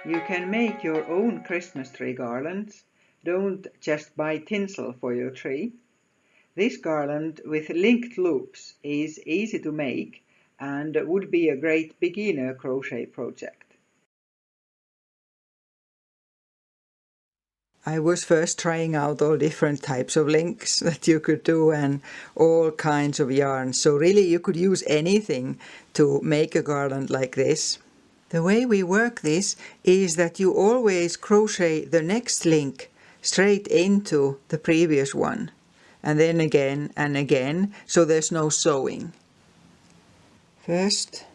You can make your own Christmas tree garlands. Don't just buy tinsel for your tree. This garland with linked loops is easy to make and would be a great beginner crochet project. I was first trying out all different types of links that you could do and all kinds of yarns. So really you could use anything to make a garland like this. The way we work this is that you always crochet the next link straight into the previous one, and then again and again, so there's no sewing. First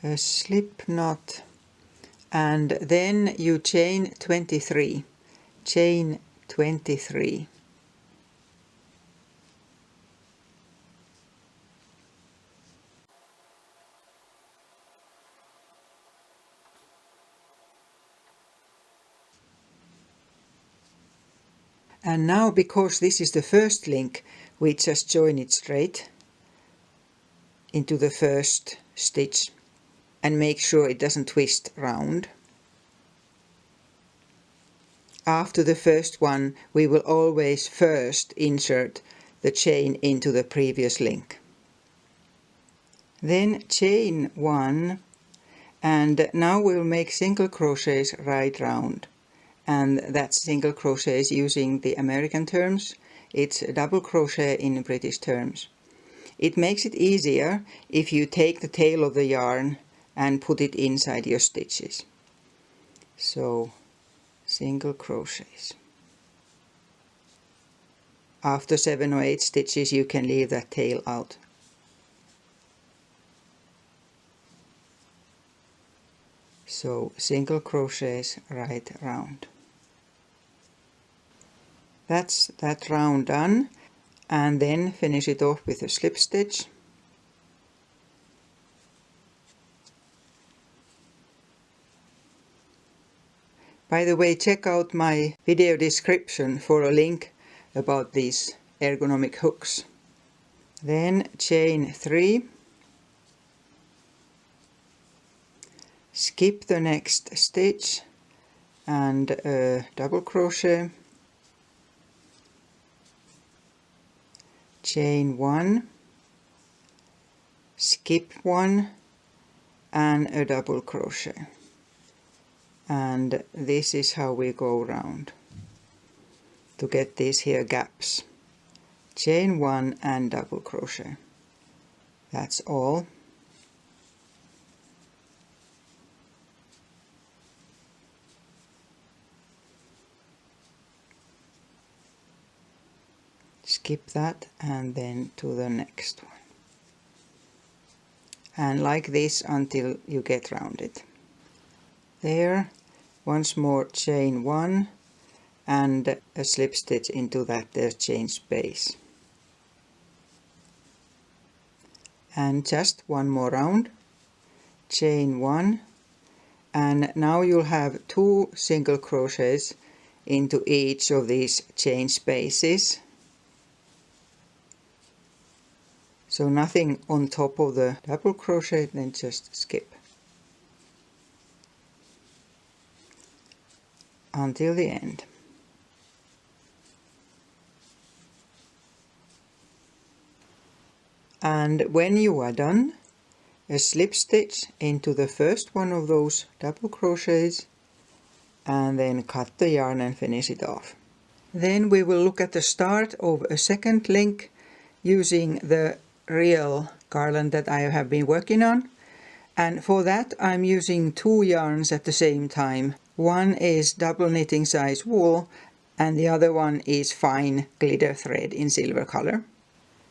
a slip knot, and then you chain 23. Chain 23. And now, because this is the first link, we just join it straight into the first stitch and make sure it doesn't twist round. After the first one, we will always first insert the chain into the previous link. Then chain 1, and now we'll make single crochets right round. And that's single crochets using the American terms. It's a double crochet in British terms. It makes it easier if you take the tail of the yarn and put it inside your stitches. So single crochets. After 7 or 8 stitches you can leave that tail out. So single crochets right round. That's that round done, and then finish it off with a slip stitch. By the way, check out my video description for a link about these ergonomic hooks. Then chain 3, skip the next stitch and a double crochet, chain 1, skip 1 and a double crochet. And this is how we go round to get these here gaps. Chain 1 and double crochet. That's all. Skip that and then to the next one. And like this until you get round it. There, once more chain 1 and a slip stitch into that there's chain space. And just one more round, chain 1, and now you'll have 2 single crochets into each of these chain spaces. So nothing on top of the double crochet, then just skip until the end. And when you are done, a slip stitch into the first one of those double crochets and then cut the yarn and finish it off. Then we will look at the start of a second link using the real garland that I have been working on, and for that I'm using 2 yarns at the same time. One is double knitting size wool and the other one is fine glitter thread in silver color.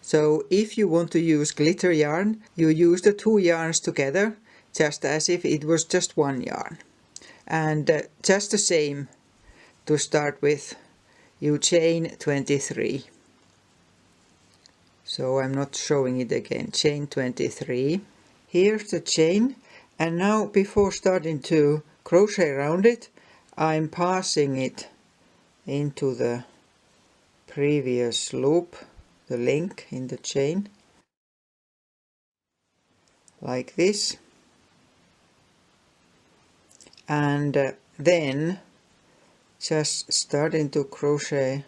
So if you want to use glitter yarn, you use the 2 yarns together just as if it was just 1 yarn. And just the same to start with, you chain 23. So I'm not showing it again. Chain 23. Here's the chain, and now before starting to crochet around it, I'm passing it into the previous loop, the link in the chain, like this. and then just starting to crochet.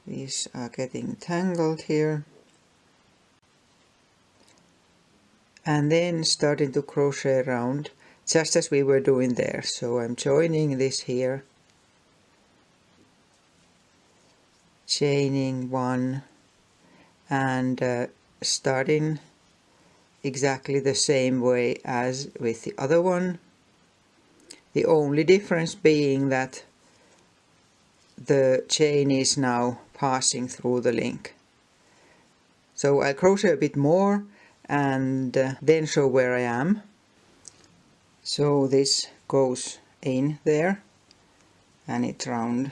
These are getting tangled here, and then starting to crochet around just as we were doing there. So I'm joining this here, chaining one, and starting exactly the same way as with the other one. The only difference being that the chain is now passing through the link. So I'll crochet a bit more and then show where I am. So this goes in there and it's round,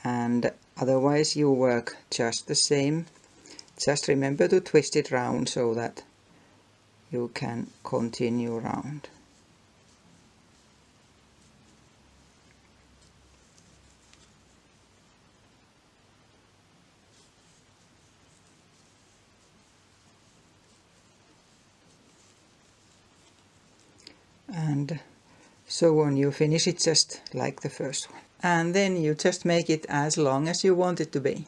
and otherwise you work just the same. Just remember to twist it round so that you can continue round. And so on, you finish it just like the first one. And then you just make it as long as you want it to be.